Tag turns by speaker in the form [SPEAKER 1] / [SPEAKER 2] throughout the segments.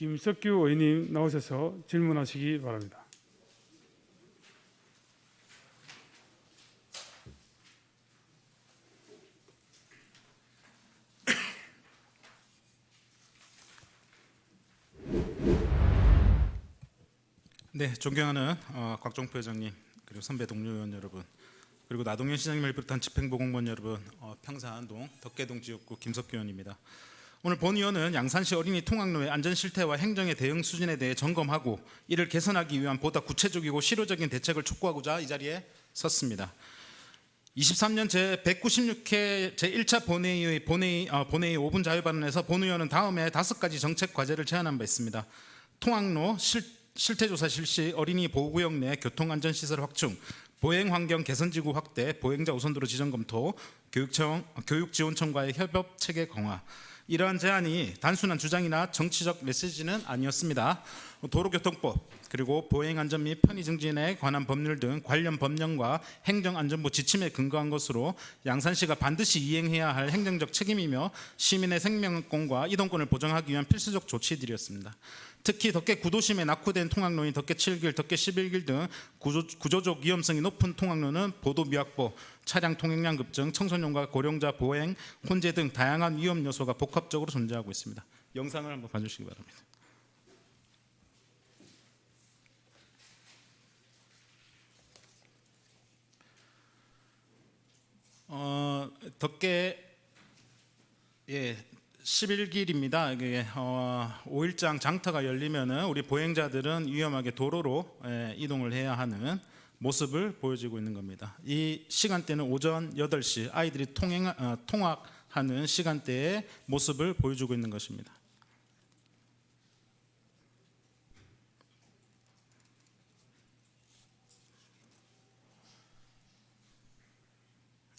[SPEAKER 1] 김석규 의원님 나오셔서 질문하시기 바랍니다.
[SPEAKER 2] 네, 존경하는 곽종표 회장님, 그리고 선배 동료 의원 여러분, 그리고 나동현 시장님을 비롯한 집행부공무원 여러분, 평산동 덕계동 지역구 김석규 의원입니다. 오늘 본 의원은 양산시 어린이 통학로의 안전 실태와 행정의 대응 수준에 대해 점검하고 이를 개선하기 위한 보다 구체적이고 실효적인 대책을 촉구하고자 이 자리에 섰습니다. 23년 제196회 제1차 본회의 5분 자유발언에서 본 의원은 다음에 5가지 정책 과제를 제안한 바 있습니다. 통학로 실태조사 실시, 어린이 보호구역 내 교통안전시설 확충, 보행환경 개선지구 확대, 보행자 우선도로 지정 검토, 교육지원청과의 협업 체계 강화. 이러한 제안이 단순한 주장이나 정치적 메시지는 아니었습니다. 도로교통법, 그리고 보행안전 및 편의 증진에 관한 법률 등 관련 법령과 행정안전부 지침에 근거한 것으로 양산시가 반드시 이행해야 할 행정적 책임이며 시민의 생명권과 이동권을 보장하기 위한 필수적 조치들이었습니다. 특히 덕계 구도심에 낙후된 통학로인 덕계 7길, 덕계 11길 등 구조적 위험성이 높은 통학로는 보도 미확보, 차량 통행량 급증, 청소년과 고령자 보행, 혼재 등 다양한 위험 요소가 복합적으로 존재하고 있습니다. 영상을 한번 봐주시기 바랍니다. 덕계 11길입니다. 이게 5일장 장터가 열리면은 우리 보행자들은 위험하게 도로로 이동을 해야 하는 모습을 보여주고 있는 겁니다. 이 시간대는 오전 8시 아이들이 통학하는 시간대의 모습을 보여주고 있는 것입니다.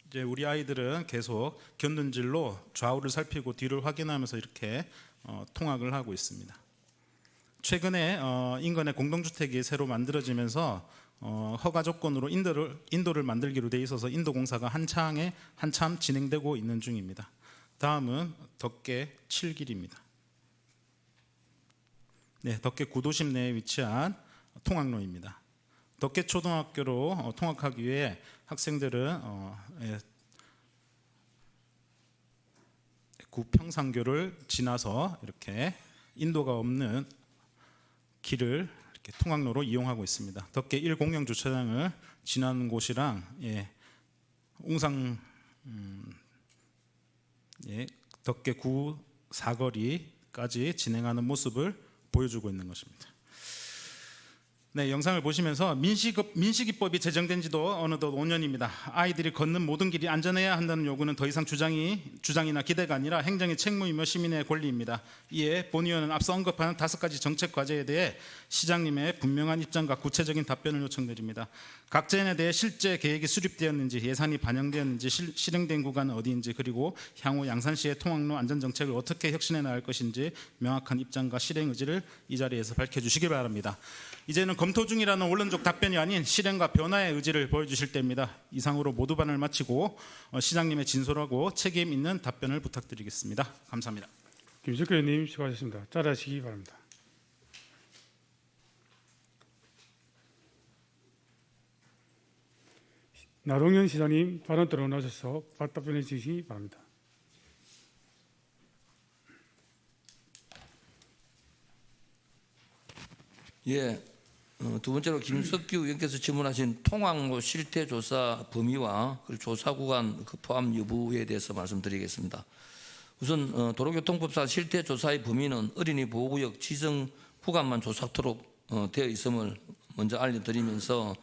[SPEAKER 2] 이제 우리 아이들은 계속 견눈질로 좌우를 살피고 뒤를 확인하면서 이렇게 통학을 하고 있습니다. 최근에 인근의 공동주택이 새로 만들어지면서 허가 조건으로 인도를 만들기로 돼 있어서 인도공사가 한참 진행되고 있는 중입니다. 다음은 덕계 7길입니다. 네, 덕계 구도심 내에 위치한 통학로입니다. 덕계 초등학교로 통학하기 위해 학생들은 구평상교를 지나서 이렇게 인도가 없는 길을 이렇게 통학로로 이용하고 있습니다. 덕계 1공영 주차장을 지나는 곳이랑 웅상 덕계 9 사거리까지 진행하는 모습을 보여주고 있는 것입니다. 네, 영상을 보시면서 민식이법이 제정된 지도 어느덧 5년입니다. 아이들이 걷는 모든 길이 안전해야 한다는 요구는 더 이상 주장이나 기대가 아니라 행정의 책무이며 시민의 권리입니다. 이에 본 의원은 앞서 언급한 5가지 정책 과제에 대해 시장님의 분명한 입장과 구체적인 답변을 요청드립니다. 각 제안에 대해 실제 계획이 수립되었는지, 예산이 반영되었는지, 실행된 구간은 어디인지, 그리고 향후 양산시의 통학로 안전정책을 어떻게 혁신해 나갈 것인지 명확한 입장과 실행 의지를 이 자리에서 밝혀주시기 바랍니다. 이제는 검토 중이라는 원론적 답변이 아닌 실행과 변화의 의지를 보여주실 때입니다. 이상으로 모두 발언을 마치고 시장님의 진솔하고 책임 있는 답변을 부탁드리겠습니다. 감사합니다.
[SPEAKER 1] 김석규 의원님 수고하셨습니다. 자리하시기 바랍니다. 나동현 시장님 발언 들어나셔서 답변해 주시기 바랍니다.
[SPEAKER 3] 예, 두 번째로 김석규 의원께서 질문하신 통학로 실태조사 범위와 그리고 조사 구간 포함 여부에 대해서 말씀드리겠습니다. 우선 도로교통법상 실태조사의 범위는 어린이 보호구역 지정 구간만 조사하도록 되어 있음을 먼저 알려드리면서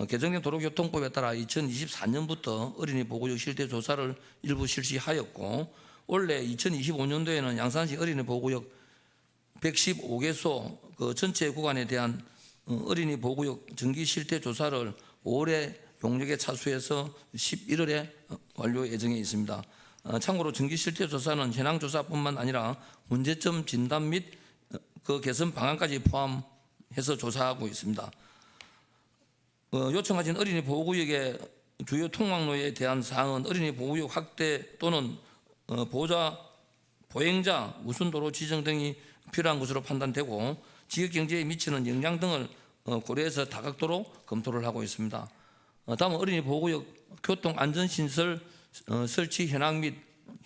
[SPEAKER 3] 개정된 도로교통법에 따라 2024년부터 어린이 보호구역 실태조사를 일부 실시하였고 원래 2025년도에는 양산시 어린이 보호구역 115개소 그 전체 구간에 대한 어린이 보호구역 정기 실태 조사를 올해 용역에 차수해서 11월에 완료 예정에 있습니다. 참고로 정기 실태 조사는 현황 조사뿐만 아니라 문제점 진단 및 그 개선 방안까지 포함해서 조사하고 있습니다. 요청하신 어린이 보호구역의 주요 통학로에 대한 사항은 어린이 보호구역 확대 또는 보호자 보행자, 우선도로 지정 등이 필요한 것으로 판단되고 지역 경제에 미치는 영향 등을 고려해서 다각도로 검토를 하고 있습니다. 다음은 어린이 보호구역 교통 안전시설 설치 현황 및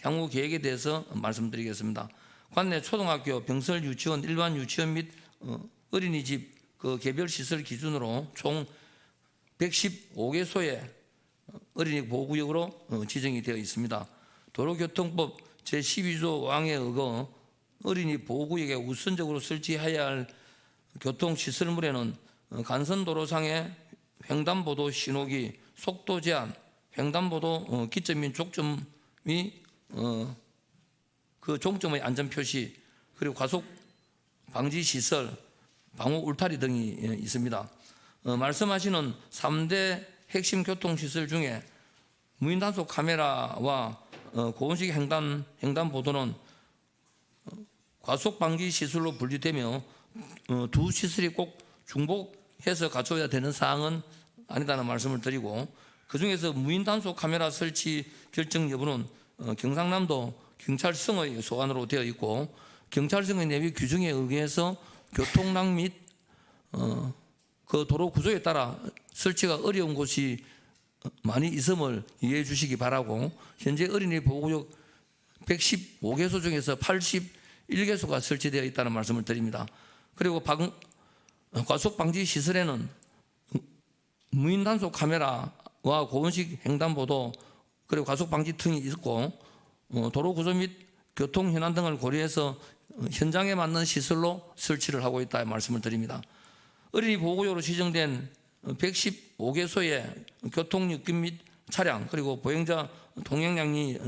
[SPEAKER 3] 향후 계획에 대해서 말씀드리겠습니다. 관내 초등학교, 병설 유치원, 일반 유치원 및 어린이집 그 개별 시설 기준으로 총 115개소의 어린이 보호구역으로 지정이 되어 있습니다. 도로교통법 제12조 왕에 의거 어린이 보호구역에 우선적으로 설치해야 할 교통시설물에는 간선도로상의 횡단보도 신호기, 속도 제한, 횡단보도 기점 및 족점이 그 종점의 안전표시, 그리고 과속 방지 시설, 방호 울타리 등이 있습니다. 말씀하시는 3대 핵심 교통시설 중에 무인 단속 카메라와 고온식 횡단보도는 과속 방지 시설로 분류되며 두 시설이 꼭 중복해서 갖춰야 되는 사항은 아니다는 말씀을 드리고, 그중에서 무인 단속 카메라 설치 결정 여부는 경상남도 경찰청의 소관으로 되어 있고, 경찰청의 내부 규정에 의해서 교통량 및 그 도로 구조에 따라 설치가 어려운 곳이 많이 있음을 이해해 주시기 바라고, 현재 어린이 보호구역 115개소 중에서 81개소가 설치되어 있다는 말씀을 드립니다. 그리고 과속 방지 시설에는 무인 단속 카메라와 고온식 횡단보도, 그리고 과속 방지 등이 있고, 도로 구조 및 교통 현안 등을 고려해서 현장에 맞는 시설로 설치를 하고 있다 말씀을 드립니다. 어린이 보호구역으로 지정된 115개소의 교통육금 및 차량, 그리고 보행자 동행량이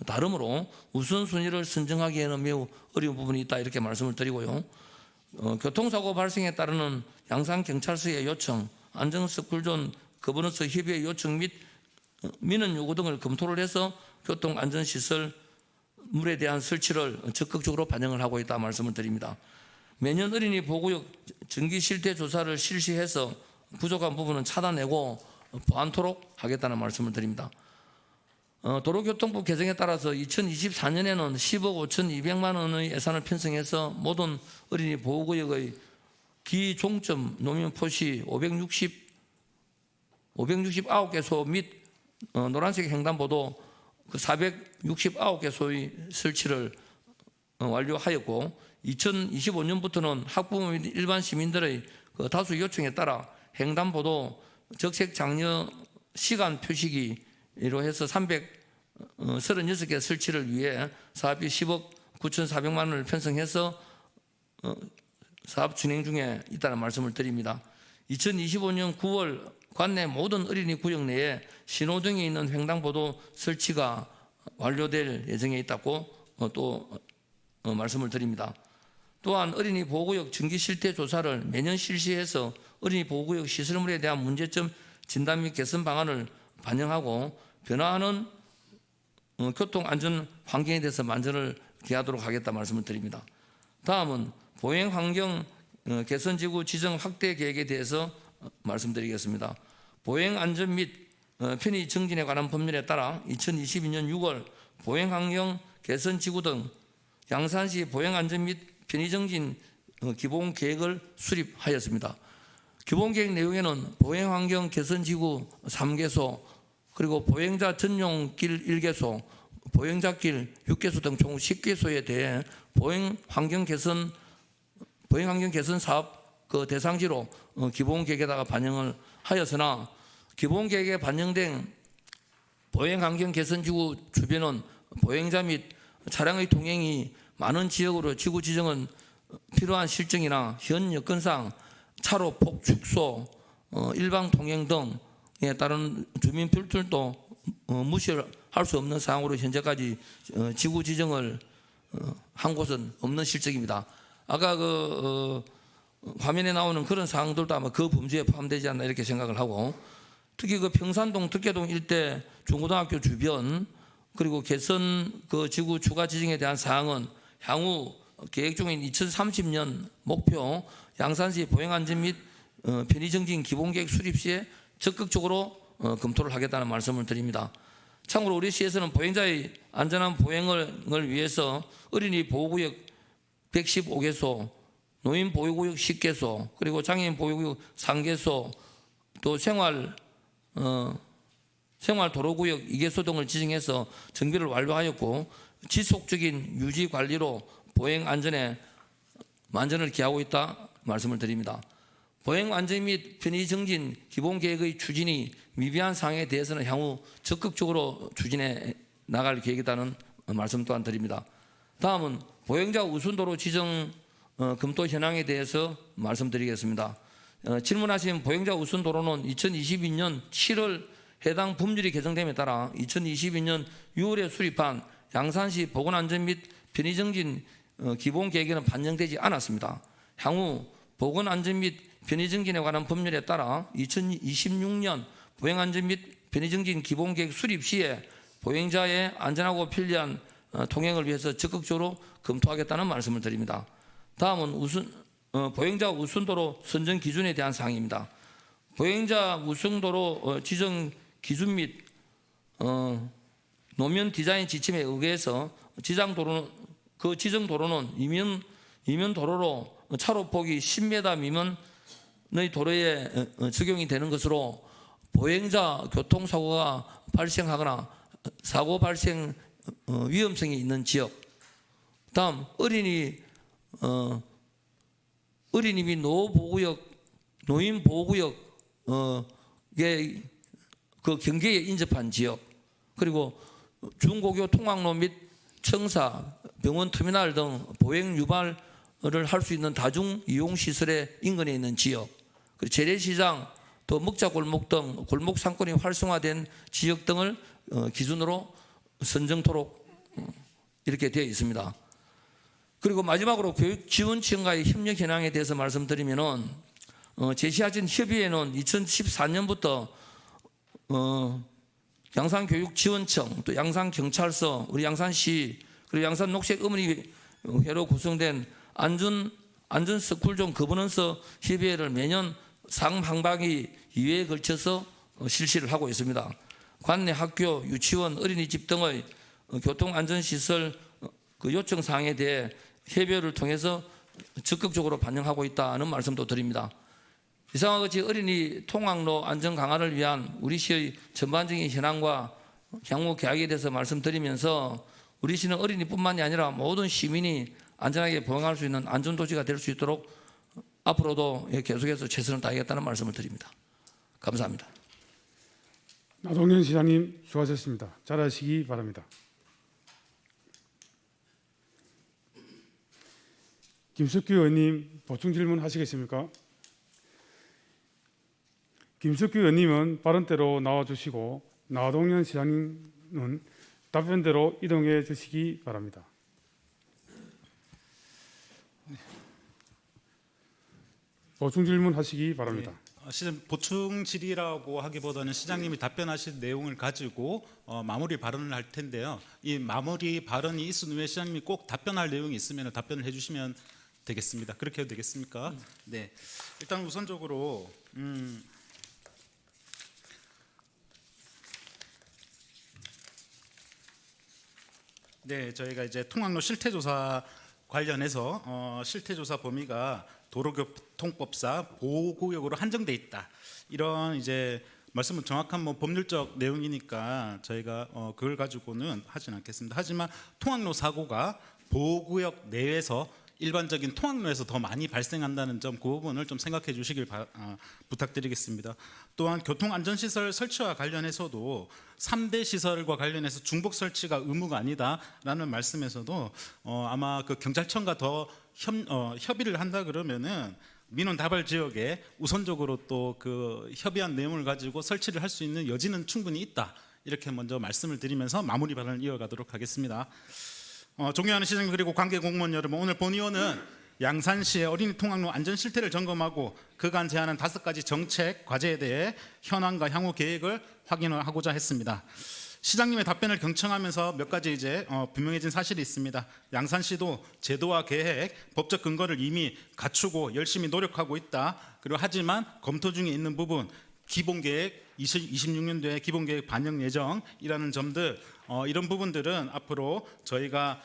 [SPEAKER 3] 다르므로 우선순위를 선정하기에는 매우 어려운 부분이 있다 이렇게 말씀을 드리고요. 교통사고 발생에 따르는 양산경찰서의 요청, 안전스쿨존 거버넌스 협의회 요청 및 민원 요구 등을 검토를 해서 교통안전시설 물에 대한 설치를 적극적으로 반영을 하고 있다 말씀을 드립니다. 매년 어린이 보호구역 정기 실태 조사를 실시해서 부족한 부분은 찾아내고 보완토록 하겠다는 말씀을 드립니다. 도로교통법 개정에 따라서 2024년에는 10억 5,200만 원의 예산을 편성해서 모든 어린이 보호구역의 기종점 노면 표시 569개소 및 노란색 횡단보도 469개소의 설치를 완료하였고, 2025년부터는 학부모 및 일반 시민들의 다수 요청에 따라 횡단보도 적색 장려 시간 표시기로 해서 336개 설치를 위해 사업비 10억 9,400만 원을 편성해서 사업 진행 중에 있다는 말씀을 드립니다. 2025년 9월 관내 모든 어린이 구역 내에 신호등이 있는 횡단보도 설치가 완료될 예정에 있다고 또 말씀을 드립니다. 또한 어린이 보호구역 정기 실태 조사를 매년 실시해서 어린이 보호구역 시설물에 대한 문제점 진단 및 개선 방안을 반영하고 변화하는 교통안전 환경에 대해서 만전을 기하도록 하겠다 말씀을 드립니다. 다음은 보행환경 개선지구 지정 확대 계획에 대해서 말씀드리겠습니다. 보행안전 및 편의 정진에 관한 법률에 따라 2022년 6월 보행환경 개선지구 등 양산시 보행안전 및 편의정진 기본계획을 수립하였습니다. 기본계획 내용에는 보행환경 개선지구 3개소, 그리고 보행자 전용길 1개소, 보행자길 6개소 등 총 10개소에 대해 보행환경 개선 사업 그 대상지로 기본계획에다가 반영을 하였으나, 기본계획에 반영된 보행환경 개선지구 주변은 보행자 및 차량의 통행이 많은 지역으로 지구 지정은 필요한 실정이나 현 여건상 차로 폭 축소, 일방 통행 등에 따른 주민 필출도 무시할 수 없는 상황으로 현재까지 지구 지정을 한 곳은 없는 실정입니다. 아까 화면에 나오는 그런 사항들도 아마 그 범주에 포함되지 않나 이렇게 생각을 하고, 특히 평산동, 덕계동 일대 중고등학교 주변, 그리고 개선 지구 추가 지정에 대한 사항은 향후 계획 중인 2030년 목표 양산시 보행안전 및 편의정진 기본계획 수립 시에 적극적으로 검토를 하겠다는 말씀을 드립니다. 참고로 우리 시에서는 보행자의 안전한 보행을 위해서 어린이 보호구역 115개소, 노인 보호구역 10개소, 그리고 장애인 보호구역 3개소, 또 생활도로구역 2개소 등을 지정해서 정비를 완료하였고 지속적인 유지 관리로 보행 안전에 만전을 기하고 있다 말씀을 드립니다. 보행 안전 및 편의 정진 기본 계획의 추진이 미비한 사항에 대해서는 향후 적극적으로 추진해 나갈 계획이라는 말씀 또한 드립니다. 다음은 보행자 우선도로 지정 검토 현황에 대해서 말씀드리겠습니다. 질문하신 보행자 우선도로는 2022년 7월 해당 법률이 개정됨에 따라 2022년 6월에 수립한 양산시 보건안전 및 편의정진 기본 계획에는 반영되지 않았습니다. 향후 보건안전 및 편의정진에 관한 법률에 따라 2026년 보행안전 및 편의정진 기본계획 수립 시에 보행자의 안전하고 편리한 통행을 위해서 적극적으로 검토하겠다는 말씀을 드립니다. 다음은 보행자 우선도로 선정 기준에 대한 사항입니다. 보행자 우선도로 지정 기준 및 노면 디자인 지침에 의해서 지정 도로는 이면 도로로 차로 폭이 10m 미만의 도로에 적용이 되는 것으로 보행자 교통사고가 발생하거나 사고 발생 위험성이 있는 지역, 다음 어린이 및 노인 보호구역의 그 경계에 인접한 지역, 그리고 중고교 통학로 및 청사, 병원 터미널 등 보행 유발을 할 수 있는 다중 이용 시설의 인근에 있는 지역, 그리고 재래시장, 또 먹자골목 등 골목 상권이 활성화된 지역 등을 기준으로 선정토록 이렇게 되어 있습니다. 그리고 마지막으로 교육지원청과의 협력 현황에 대해서 말씀드리면은 제시하신 협의회는 2014년부터 양산교육지원청, 또 양산경찰서, 우리 양산시, 그리고 양산녹색어머니회로 구성된 안전스쿨존 거버넌스 협의회를 매년 상반기 2회에 걸쳐서 실시를 하고 있습니다. 관내 학교, 유치원, 어린이집 등의 교통안전시설 요청 사항에 대해 협의회를 통해서 적극적으로 반영하고 있다는 말씀도 드립니다. 이상과 같이 어린이 통학로 안전 강화를 위한 우리 시의 전반적인 현황과 향후 계획에 대해서 말씀드리면서 우리 시는 어린이뿐만이 아니라 모든 시민이 안전하게 보행할 수 있는 안전도시가 될 수 있도록 앞으로도 계속해서 최선을 다하겠다는 말씀을 드립니다. 감사합니다.
[SPEAKER 1] 나동현 시장님 수고하셨습니다. 잘하시기 바랍니다. 김석규 의원님 보충 질문 하시겠습니까? 김석규 의원님은 발언대로 나와주시고 나동현 시장님은 답변대로 이동해 주시기 바랍니다. 보충 질문 하시기 바랍니다.
[SPEAKER 2] 시장 보충 질의라고 하기보다는 시장님이 답변하신 내용을 가지고 마무리 발언을 할 텐데요. 이 마무리 발언이 있은 후에 시장님이 꼭 답변할 내용이 있으면 답변을 해주시면 되겠습니다. 그렇게 해도 되겠습니까? 네. 일단 우선적으로 네, 저희가 이제 통학로 실태조사 관련해서 실태조사 범위가 도로교통법상 보호구역으로 한정돼 있다. 이런 이제 말씀은 정확한 법률적 내용이니까 저희가 그걸 가지고는 하진 않겠습니다. 하지만 통학로 사고가 보호구역 내에서 일반적인 통학로에서 더 많이 발생한다는 점, 그 부분을 좀 생각해 주시길 부탁드리겠습니다. 또한 교통안전시설 설치와 관련해서도 3대 시설과 관련해서 중복 설치가 의무가 아니다라는 말씀에서도 아마 그 경찰청과 더 협의를 한다 그러면은 민원 다발 지역에 우선적으로 또 그 협의한 내용을 가지고 설치를 할 수 있는 여지는 충분히 있다. 이렇게 먼저 말씀을 드리면서 마무리 발언을 이어가도록 하겠습니다. 존경하는 시장님 그리고 관계 공무원 여러분, 오늘 본의원은 양산시의 어린이 통학로 안전 실태를 점검하고 그간 제안한 5가지 정책 과제에 대해 현황과 향후 계획을 확인을 하고자 했습니다. 시장님의 답변을 경청하면서 몇 가지 이제 분명해진 사실이 있습니다. 양산시도 제도와 계획, 법적 근거를 이미 갖추고 열심히 노력하고 있다. 그리고 하지만 검토 중에 있는 부분, 기본계획 26년도에 기본계획 반영 예정이라는 점들 이런 부분들은 앞으로 저희가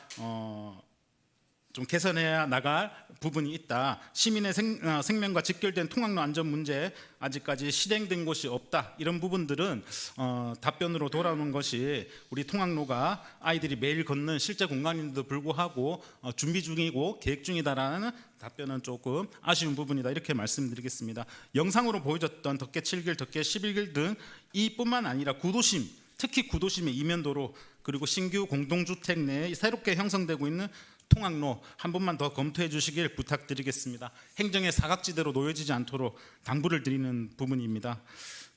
[SPEAKER 2] 좀 개선해야 나갈 부분이 있다. 시민의 생명과 직결된 통학로 안전 문제 아직까지 실행된 곳이 없다. 이런 부분들은 답변으로 돌아오는 것이 우리 통학로가 아이들이 매일 걷는 실제 공간인데도 불구하고 준비 중이고 계획 중이다라는 답변은 조금 아쉬운 부분이다. 이렇게 말씀드리겠습니다. 영상으로 보여줬던 덕계 7길, 덕계 11길 등 이뿐만 아니라 구도심, 특히 구도심의 이면도로 그리고 신규 공동주택 내에 새롭게 형성되고 있는 통학로 한 번만 더 검토해 주시길 부탁드리겠습니다. 행정의 사각지대로 놓여지지 않도록 당부를 드리는 부분입니다.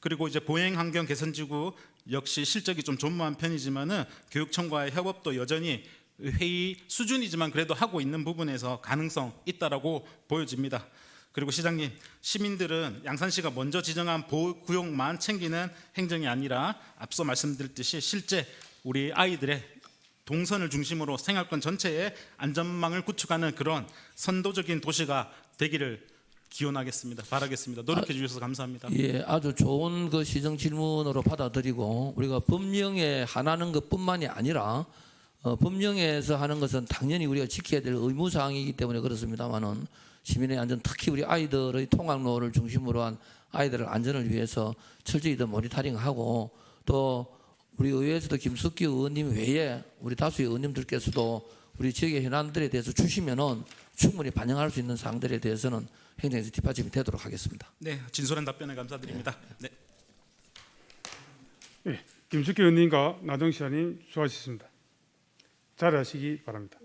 [SPEAKER 2] 그리고 이제 보행 환경 개선지구 역시 실적이 좀 존무한 편이지만은 교육청과의 협업도 여전히 회의 수준이지만 그래도 하고 있는 부분에서 가능성 있다라고 보여집니다. 그리고 시장님, 시민들은 양산시가 먼저 지정한 보호구역만 챙기는 행정이 아니라 앞서 말씀드렸듯이 실제 우리 아이들의 동선을 중심으로 생활권 전체의 안전망을 구축하는 그런 선도적인 도시가 되기를 기원하겠습니다. 바라겠습니다. 노력해 주셔서 감사합니다.
[SPEAKER 3] 예, 아주 좋은 그 시정 질문으로 받아들이고 우리가 법령에 한하는 것뿐만이 아니라 법령에서 하는 것은 당연히 우리가 지켜야 될 의무 사항이기 때문에 그렇습니다만은 시민의 안전, 특히 우리 아이들의 통학로를 중심으로 한 아이들의 안전을 위해서 철저히 더 모니터링하고 또 우리 의회에서도 김석기 의원님 외에 우리 다수의 의원님들께서도 우리 지역의 현안들에 대해서 주시면은 충분히 반영할 수 있는 사항들에 대해서는 행정에서 뒷받침이 되도록 하겠습니다.
[SPEAKER 2] 네, 진솔한 답변에 감사드립니다. 네.
[SPEAKER 1] 예, 김숙기 의원님과 나동 시장님 수고하셨습니다. 자리하시기 바랍니다.